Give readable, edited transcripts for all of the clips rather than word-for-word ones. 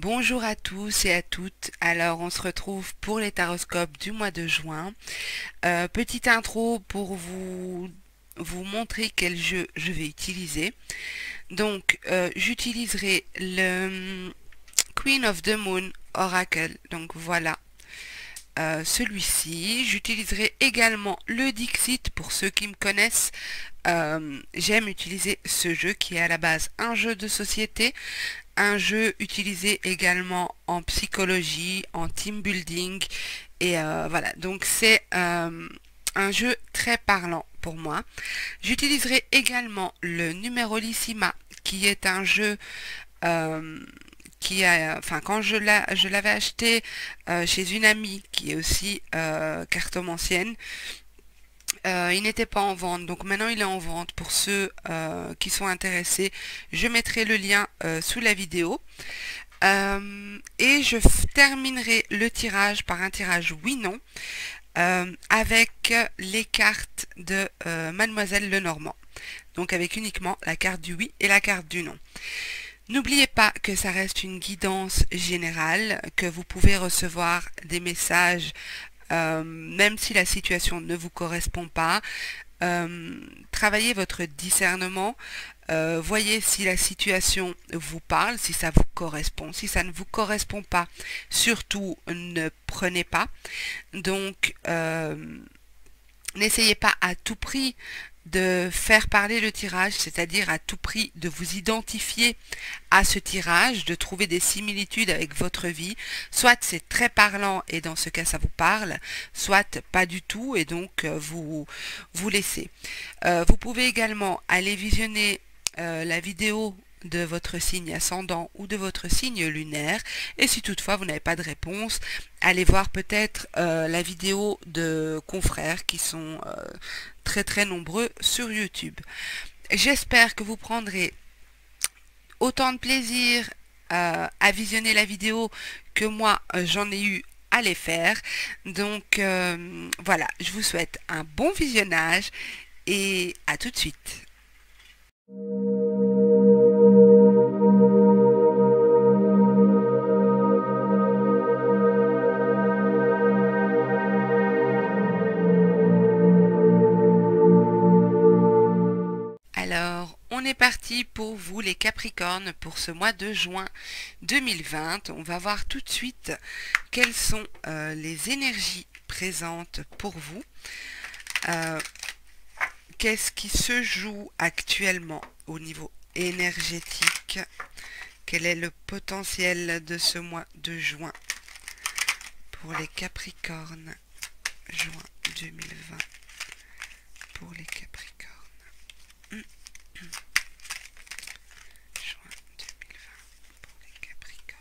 Bonjour à tous et à toutes. Alors, on se retrouve pour les taroscopes du mois de juin. Petite intro pour vous montrer quel jeu je vais utiliser. Donc, j'utiliserai le Queen of the Moon Oracle. Donc voilà, celui-ci. J'utiliserai également le Dixit pour ceux qui me connaissent. J'aime utiliser ce jeu qui est à la base un jeu de société, un jeu utilisé également en psychologie, en team building et voilà, donc c'est un jeu très parlant pour moi. J'utiliserai également le Numerolissima qui est un jeu euh, enfin quand je l'avais acheté chez une amie qui est aussi cartomancienne. Il n'était pas en vente, donc maintenant il est en vente pour ceux qui sont intéressés. Je mettrai le lien sous la vidéo. Et je terminerai le tirage par un tirage oui-non avec les cartes de Mademoiselle Lenormand. Donc avec uniquement la carte du oui et la carte du non. N'oubliez pas que ça reste une guidance générale, que vous pouvez recevoir des messages même si la situation ne vous correspond pas. Travaillez votre discernement, voyez si la situation vous parle, si ça vous correspond. Si ça ne vous correspond pas, surtout ne prenez pas. Donc, n'essayez pas à tout prix de faire parler le tirage, c'est-à-dire à tout prix de vous identifier à ce tirage, de trouver des similitudes avec votre vie. Soit c'est très parlant et dans ce cas ça vous parle, soit pas du tout et donc vous laissez. Vous pouvez également aller visionner la vidéo de votre signe ascendant ou de votre signe lunaire, et si toutefois vous n'avez pas de réponse, allez voir peut-être la vidéo de confrères qui sont très nombreux sur YouTube. J'espère que vous prendrez autant de plaisir à visionner la vidéo que moi j'en ai eu à les faire. Donc voilà, je vous souhaite un bon visionnage et à tout de suite. Alors, on est parti pour vous les Capricornes pour ce mois de juin 2020. On va voir tout de suite quelles sont les énergies présentes pour vous. Qu'est-ce qui se joue actuellement au niveau énergétique? Quel est le potentiel de ce mois de juin pour les Capricornes? Juin 2020 pour les Capricornes. Juin 2020 pour les Capricornes.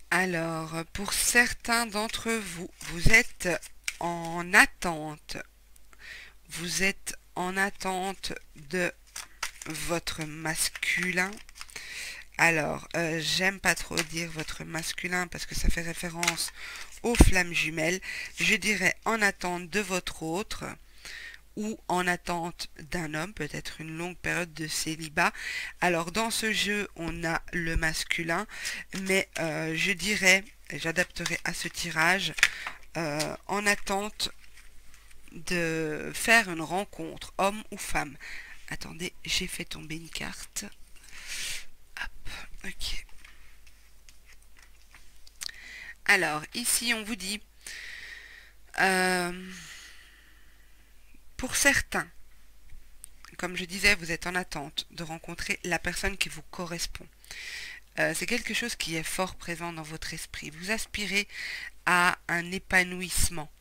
Alors, pour certains d'entre vous, vous êtes en attente. Vous êtes en attente de votre masculin. Alors, j'aime pas trop dire votre masculin parce que ça fait référence aux flammes jumelles. Je dirais en attente de votre autre ou en attente d'un homme, peut-être une longue période de célibat. Alors, dans ce jeu, on a le masculin, mais je dirais, j'adapterai à ce tirage, en attente de faire une rencontre, homme ou femme. Attendez, j'ai fait tomber une carte. Hop, ok. Alors, ici, on vous dit, pour certains, comme je disais, vous êtes en attente de rencontrer la personne qui vous correspond. C'est quelque chose qui est fort présent dans votre esprit. Vous aspirez à un épanouissement.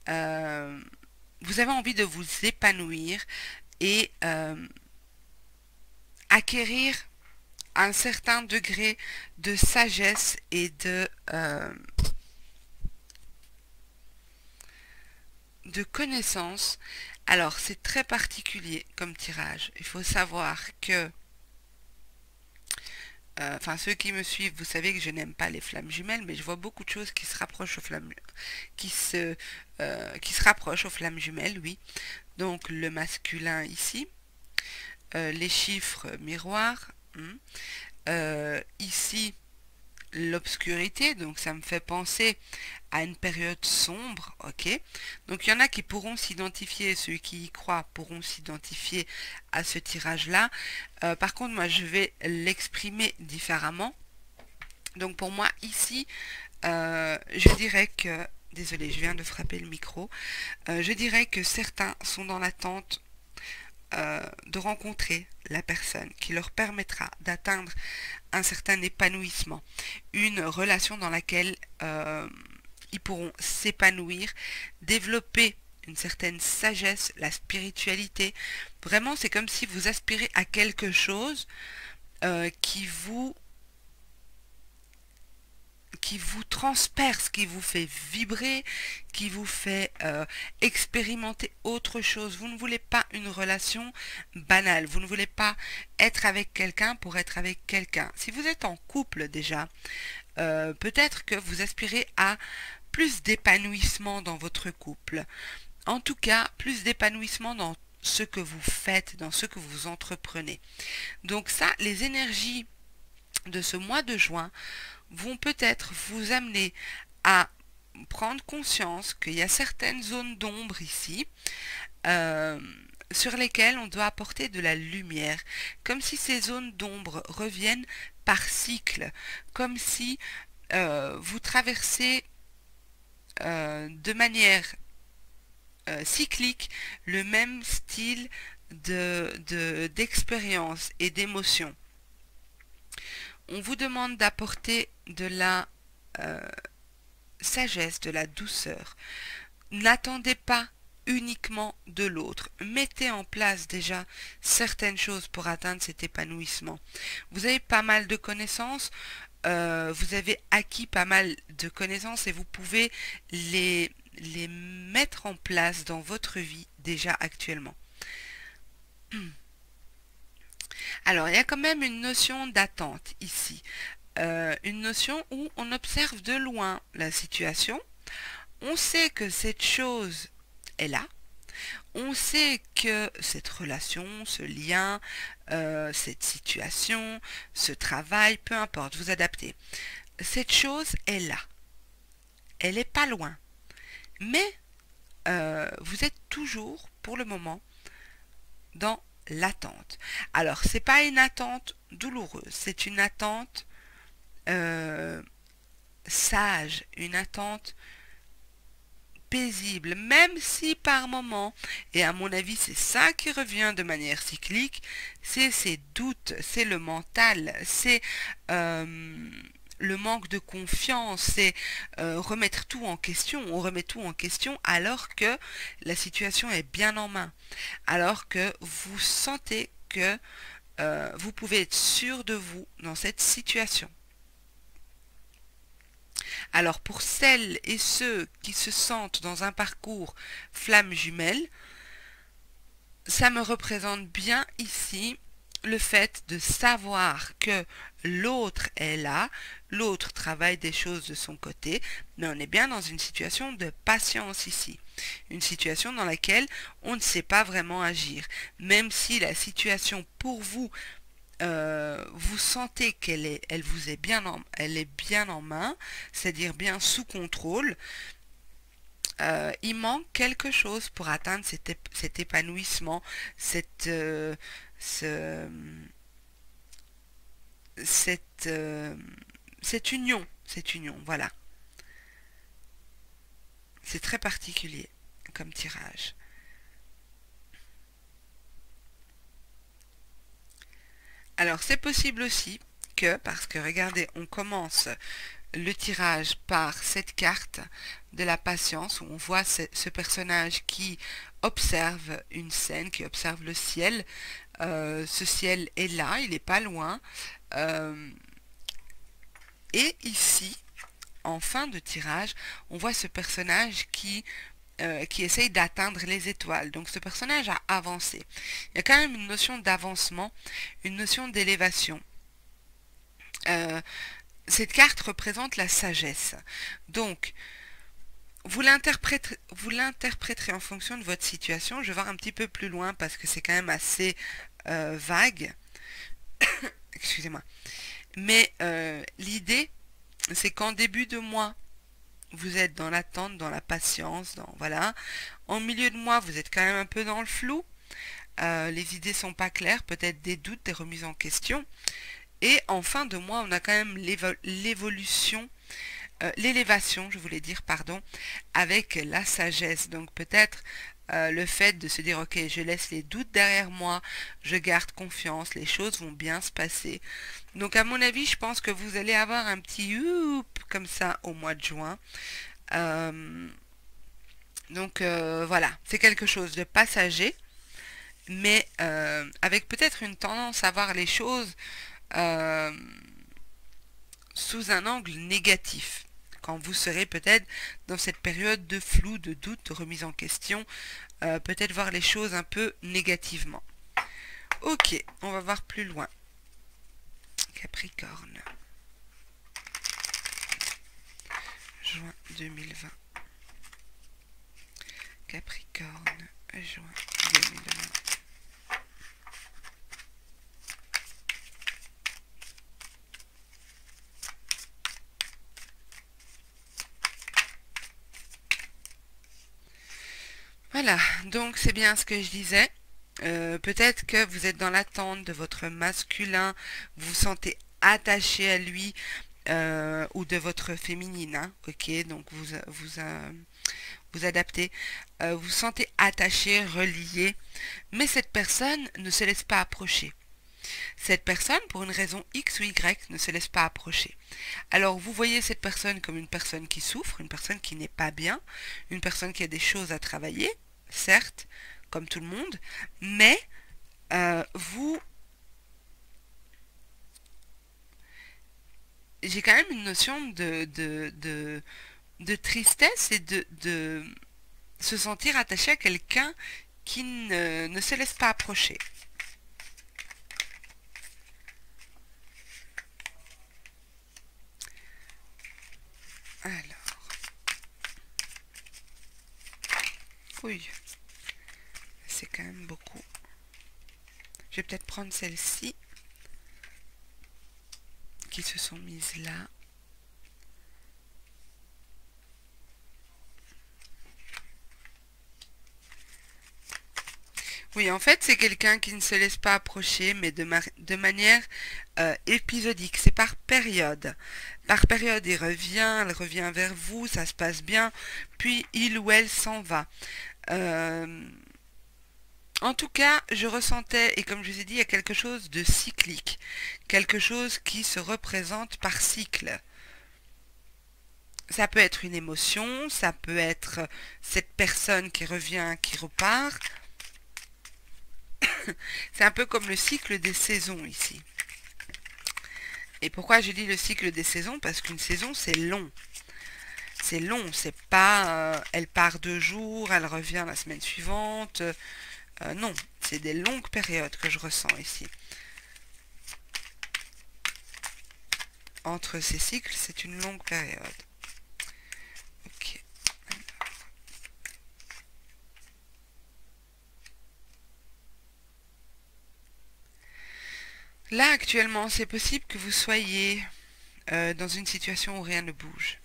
Vous avez envie de vous épanouir et acquérir un certain degré de sagesse et de connaissance. Alors, c'est très particulier comme tirage. Il faut savoir que enfin ceux qui me suivent, vous savez que je n'aime pas les flammes jumelles, mais je vois beaucoup de choses qui se rapprochent aux flammes, qui se rapprochent aux flammes jumelles, oui. Donc le masculin ici, les chiffres miroirs, ici l'obscurité, donc ça me fait penser à une période sombre, ok. Donc il y en a qui pourront s'identifier, ceux qui y croient pourront s'identifier à ce tirage-là. Par contre, moi je vais l'exprimer différemment. Donc pour moi ici, je dirais que, désolé, je viens de frapper le micro, je dirais que certains sont dans l'attente de rencontrer la personne qui leur permettra d'atteindre un certain épanouissement, une relation dans laquelle ils pourront s'épanouir, développer une certaine sagesse, la spiritualité. Vraiment, c'est comme si vous aspirez à quelque chose qui vous transperce, qui vous fait vibrer, qui vous fait expérimenter autre chose. Vous ne voulez pas une relation banale, vous ne voulez pas être avec quelqu'un pour être avec quelqu'un. Si vous êtes en couple déjà, peut-être que vous aspirez à plus d'épanouissement dans votre couple. En tout cas, plus d'épanouissement dans ce que vous faites, dans ce que vous entreprenez. Donc ça, les énergies de ce mois de juin vont peut-être vous amener à prendre conscience qu'il y a certaines zones d'ombre ici sur lesquelles on doit apporter de la lumière, comme si ces zones d'ombre reviennent par cycle, comme si vous traversez de manière cyclique le même style d'expérience et d'émotion. On vous demande d'apporter de la sagesse, de la douceur. N'attendez pas uniquement de l'autre. Mettez en place déjà certaines choses pour atteindre cet épanouissement. Vous avez pas mal de connaissances, vous avez acquis pas mal de connaissances et vous pouvez les mettre en place dans votre vie déjà actuellement. Alors, il y a quand même une notion d'attente ici. Une notion où on observe de loin la situation. On sait que cette chose est là. On sait que cette relation, ce lien, cette situation, ce travail, peu importe, vous adaptez. Cette chose est là. Elle n'est pas loin. Mais vous êtes toujours, pour le moment, dans l'attente. Alors, c'est pas une attente douloureuse, c'est une attente sage, une attente paisible, même si par moment, et à mon avis c'est ça qui revient de manière cyclique, c'est ces doutes, c'est le mental, c'est le manque de confiance, c'est remettre tout en question. On remet tout en question alors que la situation est bien en main, alors que vous sentez que vous pouvez être sûr de vous dans cette situation. Alors pour celles et ceux qui se sentent dans un parcours flamme jumelle, ça me représente bien ici le fait de savoir que l'autre est là, l'autre travaille des choses de son côté, mais on est bien dans une situation de patience ici. Une situation dans laquelle on ne sait pas vraiment agir. Même si la situation pour vous, vous sentez elle vous est bien elle est bien en main, c'est-à-dire bien sous contrôle, il manque quelque chose pour atteindre cet épanouissement, cette union, voilà. C'est très particulier comme tirage. Alors c'est possible aussi que, parce que regardez, on commence le tirage par cette carte de la patience où on voit ce personnage qui observe une scène, qui observe le ciel. Ce ciel est là, il n'est pas loin. Et ici, en fin de tirage, on voit ce personnage qui essaye d'atteindre les étoiles. Donc ce personnage a avancé. Il y a quand même une notion d'avancement, une notion d'élévation. Euh, cette carte représente la sagesse. Donc, vous l'interpréterez en fonction de votre situation. Je vais voir un petit peu plus loin parce que c'est quand même assez vague. Excusez-moi. Mais l'idée, c'est qu'en début de mois, vous êtes dans l'attente, dans la patience, voilà. En milieu de mois, vous êtes quand même un peu dans le flou. Les idées sont pas claires, peut-être des doutes, des remises en question. Et en fin de mois, on a quand même l'évolution, l'élévation, je voulais dire, pardon, avec la sagesse. Donc peut-être le fait de se dire, ok, je laisse les doutes derrière moi, je garde confiance, les choses vont bien se passer. Donc à mon avis, je pense que vous allez avoir un petit youp comme ça au mois de juin. Euh, donc voilà, c'est quelque chose de passager, mais avec peut-être une tendance à voir les choses euh, sous un angle négatif. Quand vous serez peut-être dans cette période de flou, de doute, de remise en question, peut-être voir les choses un peu négativement. Ok, on va voir plus loin. Capricorne. Juin 2020. Capricorne, juin 2020. Voilà, donc c'est bien ce que je disais. Peut-être que vous êtes dans l'attente de votre masculin, vous vous sentez attaché à lui ou de votre féminine, hein, ok, donc vous adaptez, vous vous sentez attaché, relié, mais cette personne ne se laisse pas approcher. Cette personne, pour une raison X ou Y, ne se laisse pas approcher. Alors vous voyez cette personne comme une personne qui souffre, une personne qui n'est pas bien, une personne qui a des choses à travailler, certes, comme tout le monde, mais vous, j'ai quand même une notion de tristesse et de se sentir attaché à quelqu'un qui ne se laisse pas approcher. Alors, oui, c'est quand même beaucoup. Je vais peut-être prendre celle-ci qui se sont mises là. Oui, en fait, c'est quelqu'un qui ne se laisse pas approcher, mais de manière épisodique. C'est par période. Par période, elle revient vers vous, ça se passe bien, puis il ou elle s'en va. Euh, En tout cas, je ressentais, et comme je vous ai dit, il y a quelque chose de cyclique, quelque chose qui se représente par cycle. Ça peut être une émotion, ça peut être cette personne qui revient, qui repart. C'est un peu comme le cycle des saisons ici. Et pourquoi je dis le cycle des saisons? Parce qu'une saison, c'est long. C'est long, c'est pas elle part 2 jours, elle revient la semaine suivante. Non, c'est des longues périodes que je ressens ici. Entre ces cycles, c'est une longue période. Ok. Là, actuellement, c'est possible que vous soyez dans une situation où rien ne bouge.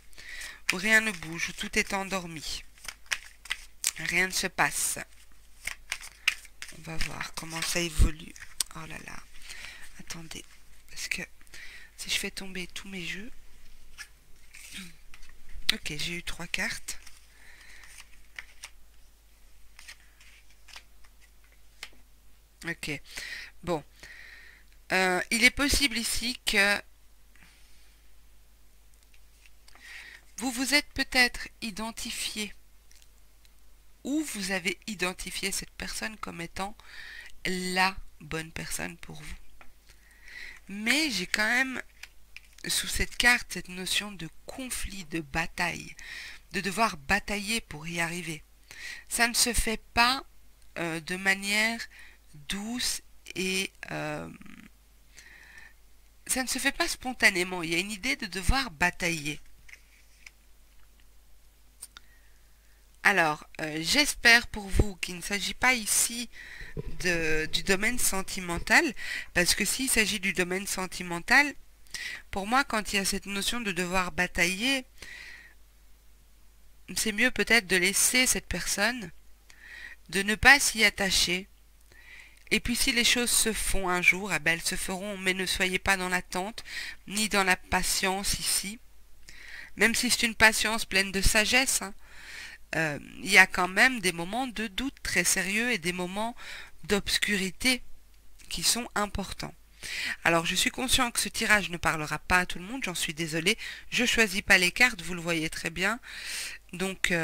Où rien ne bouge, où tout est endormi. Rien ne se passe. On va voir comment ça évolue. Oh là là. Attendez. Parce que si je fais tomber tous mes jeux... Ok, j'ai eu 3 cartes. Ok. Bon. Il est possible ici que vous vous êtes peut-être identifié ou vous avez identifié cette personne comme étant la bonne personne pour vous. Mais j'ai quand même sous cette carte cette notion de conflit, de bataille, de devoir batailler pour y arriver. Ça ne se fait pas de manière douce et ça ne se fait pas spontanément. Il y a une idée de devoir batailler. Alors, j'espère pour vous qu'il ne s'agit pas ici du domaine sentimental, parce que s'il s'agit du domaine sentimental, pour moi, quand il y a cette notion de devoir batailler, c'est mieux peut-être de laisser cette personne, de ne pas s'y attacher. Et puis si les choses se font un jour, eh ben, elles se feront, mais ne soyez pas dans l'attente, ni dans la patience ici. Même si c'est une patience pleine de sagesse, hein, il y a quand même des moments de doute très sérieux et des moments d'obscurité qui sont importants. Alors je suis conscient que ce tirage ne parlera pas à tout le monde, j'en suis désolée. Je choisis pas les cartes, vous le voyez très bien. Donc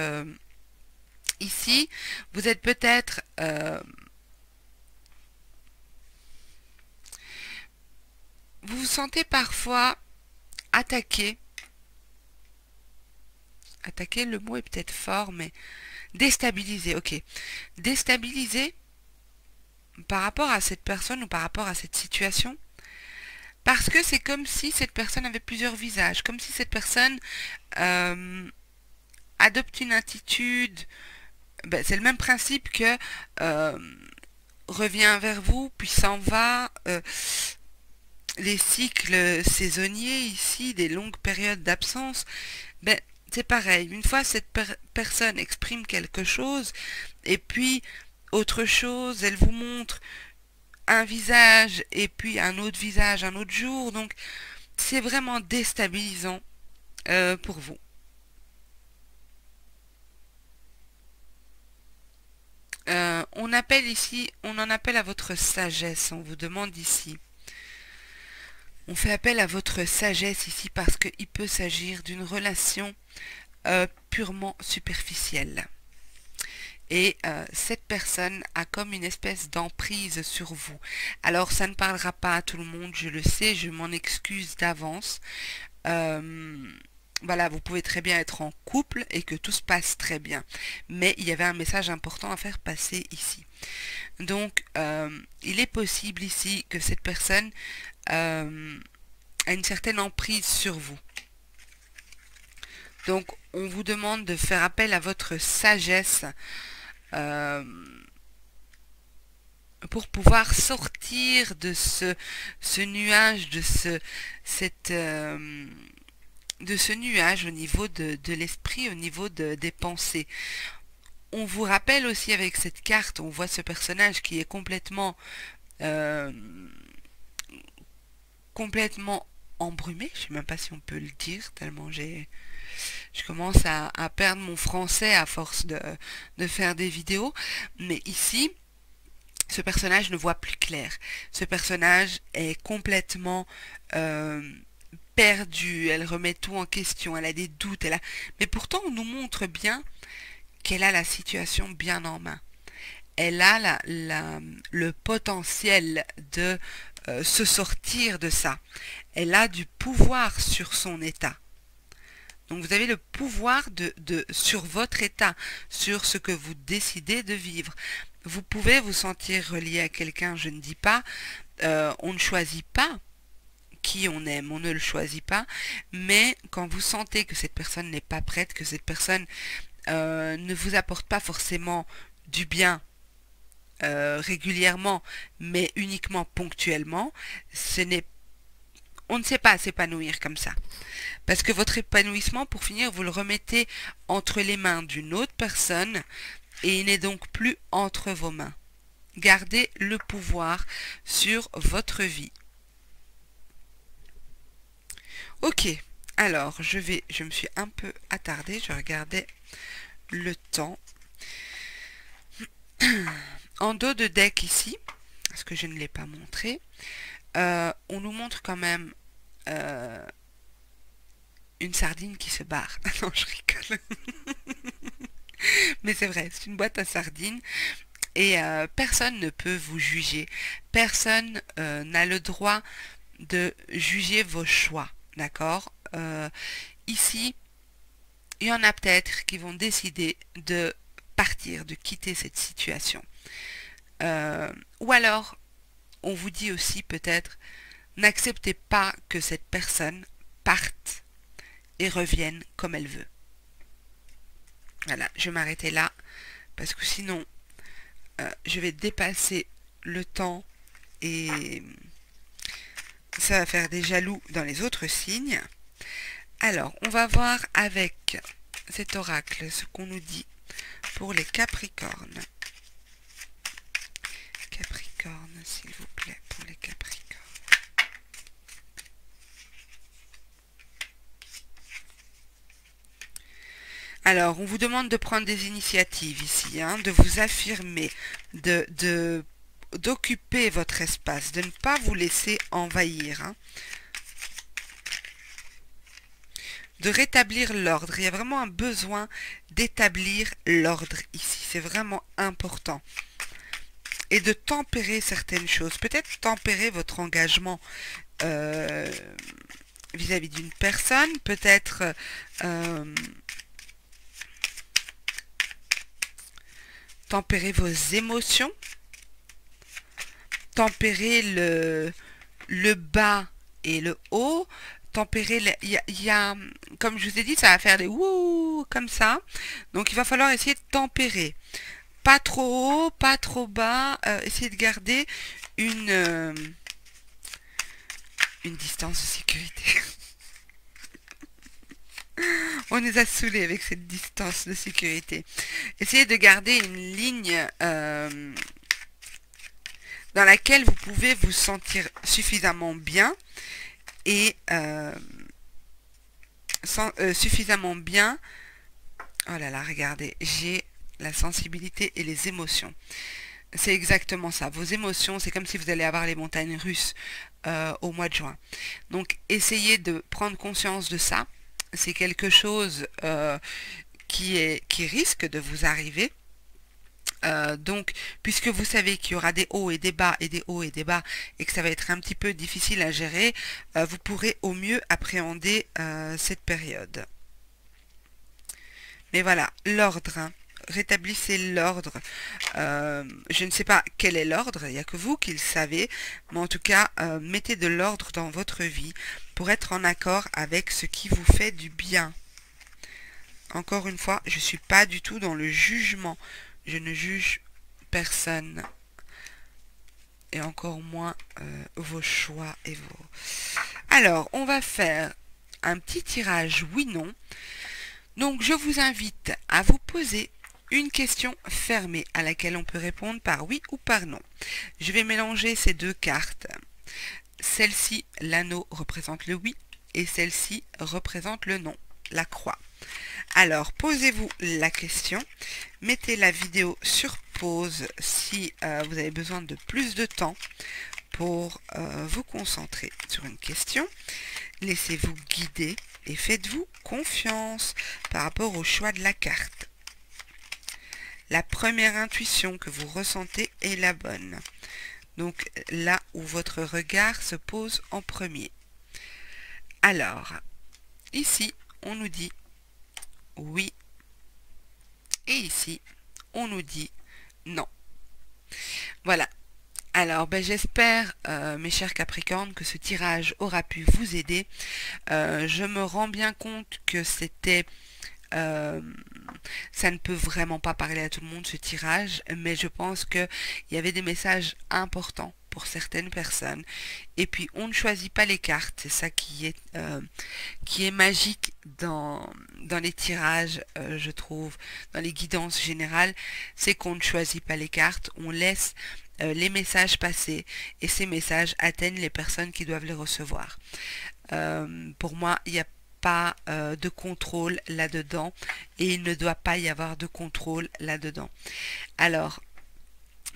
ici, vous êtes peut-être vous vous sentez parfois attaqué. Attaqué, le mot est peut-être fort, mais déstabilisé, ok. Déstabilisé par rapport à cette personne ou par rapport à cette situation. Parce que c'est comme si cette personne avait plusieurs visages, comme si cette personne adopte une attitude. Ben, c'est le même principe que revient vers vous, puis s'en va. Les cycles saisonniers ici, des longues périodes d'absence, ben, c'est pareil. Une fois cette personne exprime quelque chose, et puis autre chose, elle vous montre un visage, et puis un autre visage, un autre jour. Donc, c'est vraiment déstabilisant pour vous. On appelle ici, on en appelle à votre sagesse. On vous demande ici. On fait appel à votre sagesse ici parce qu'il peut s'agir d'une relation purement superficielle. Et cette personne a comme une espèce d'emprise sur vous. Alors ça ne parlera pas à tout le monde, je le sais, je m'en excuse d'avance. Voilà, vous pouvez très bien être en couple et que tout se passe très bien. Mais il y avait un message important à faire passer ici. Donc, il est possible ici que cette personne a une certaine emprise sur vous. Donc, on vous demande de faire appel à votre sagesse pour pouvoir sortir de ce nuage, de ce nuage au niveau de l'esprit, au niveau des pensées. On vous rappelle aussi avec cette carte, on voit ce personnage qui est complètement embrumé, je sais même pas si on peut le dire, tellement je commence à perdre mon français à force de faire des vidéos. Mais ici, ce personnage ne voit plus clair. Ce personnage est complètement perdue, elle remet tout en question, elle a des doutes, mais pourtant on nous montre bien qu'elle a la situation bien en main. Elle a le potentiel de se sortir de ça. Elle a du pouvoir sur son état. Donc vous avez le pouvoir sur votre état, sur ce que vous décidez de vivre. Vous pouvez vous sentir relié à quelqu'un, je ne dis pas, on ne choisit pas qui on aime, on ne le choisit pas, mais quand vous sentez que cette personne n'est pas prête, que cette personne ne vous apporte pas forcément du bien régulièrement, mais uniquement ponctuellement, on ne sait pas s'épanouir comme ça. Parce que votre épanouissement, pour finir, vous le remettez entre les mains d'une autre personne et il n'est donc plus entre vos mains. Gardez le pouvoir sur votre vie. Ok, alors je me suis un peu attardée, je regardais le temps. En dos de deck ici, parce que je ne l'ai pas montré, on nous montre quand même une sardine qui se barre. Non, je rigole. Mais c'est vrai, c'est une boîte à sardines. Et personne ne peut vous juger. Personne n'a le droit de juger vos choix. D'accord? Ici, il y en a peut-être qui vont décider de partir, de quitter cette situation. Ou alors, on vous dit aussi peut-être, N'acceptez pas que cette personne parte et revienne comme elle veut. Voilà, je vais m'arrêter là parce que sinon je vais dépasser le temps et ça va faire des jaloux dans les autres signes. Alors, on va voir avec cet oracle ce qu'on nous dit pour les Capricornes. Capricorne, s'il vous plaît, pour les Capricornes. Alors, on vous demande de prendre des initiatives ici, hein, de vous affirmer, d'occuper votre espace, de ne pas vous laisser envahir, hein, de rétablir l'ordre. Il y a vraiment un besoin d'établir l'ordre ici, c'est vraiment important. Et de tempérer certaines choses, peut-être tempérer votre engagement vis-à-vis d'une personne, peut-être tempérer vos émotions, tempérer le bas et le haut, tempérer, il y a, comme je vous ai dit, ça va faire des wouh comme ça, donc il va falloir essayer de tempérer, pas trop haut, pas trop bas, essayer de garder une distance de sécurité. On nous a saoulés avec cette distance de sécurité. Essayez de garder une ligne dans laquelle vous pouvez vous sentir suffisamment bien et suffisamment bien. Oh là là, regardez, j'ai la sensibilité et les émotions. C'est exactement ça. Vos émotions, c'est comme si vous allez avoir les montagnes russes au mois de juin. Donc, essayez de prendre conscience de ça. C'est quelque chose qui risque de vous arriver. Donc, puisque vous savez qu'il y aura des hauts et des bas et des hauts et des bas et que ça va être un petit peu difficile à gérer, vous pourrez au mieux appréhender cette période. Mais voilà, l'ordre, hein. Rétablissez l'ordre. Je ne sais pas quel est l'ordre, il n'y a que vous qui le savez, mais en tout cas, mettez de l'ordre dans votre vie pour être en accord avec ce qui vous fait du bien. Encore une fois, je ne suis pas du tout dans le jugement. Je ne juge personne. Et encore moins vos choix et vos... Alors, on va faire un petit tirage oui-non. Donc, je vous invite à vous poser une question fermée à laquelle on peut répondre par oui ou par non. Je vais mélanger ces deux cartes. Celle-ci, l'anneau, représente le oui et celle-ci représente le non, la croix. Alors, posez-vous la question, mettez la vidéo sur pause si vous avez besoin de plus de temps pour vous concentrer sur une question. Laissez-vous guider et faites-vous confiance par rapport au choix de la carte. La première intuition que vous ressentez est la bonne. Donc là où votre regard se pose en premier. Alors, ici, on nous dit oui. Et ici, on nous dit non. Voilà. Alors, ben, j'espère, mes chers Capricornes, que ce tirage aura pu vous aider. Je me rends bien compte que c'était... ça ne peut vraiment pas parler à tout le monde, ce tirage, mais je pense qu'il y avait des messages importants pour certaines personnes. Et puis, on ne choisit pas les cartes. C'est ça qui est magique dans les tirages, je trouve, dans les guidances générales, c'est qu'on ne choisit pas les cartes, on laisse les messages passer et ces messages atteignent les personnes qui doivent les recevoir. Pour moi, il n'y a pas de contrôle là-dedans et il ne doit pas y avoir de contrôle là-dedans. Alors,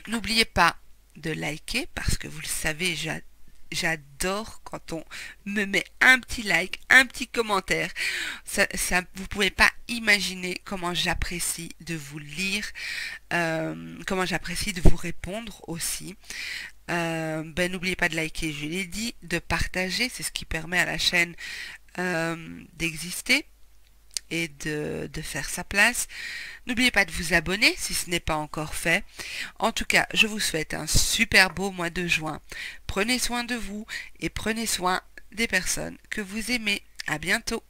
n'oubliez pas de liker parce que vous le savez, j'adore quand on me met un petit like, un petit commentaire. Vous pouvez pas imaginer comment j'apprécie de vous lire, comment j'apprécie de vous répondre aussi. Ben, n'oubliez pas de liker, je l'ai dit, de partager, c'est ce qui permet à la chaîne d'exister et de faire sa place. N'oubliez pas de vous abonner si ce n'est pas encore fait. En tout cas, je vous souhaite un super beau mois de juin. Prenez soin de vous et prenez soin des personnes que vous aimez. À bientôt.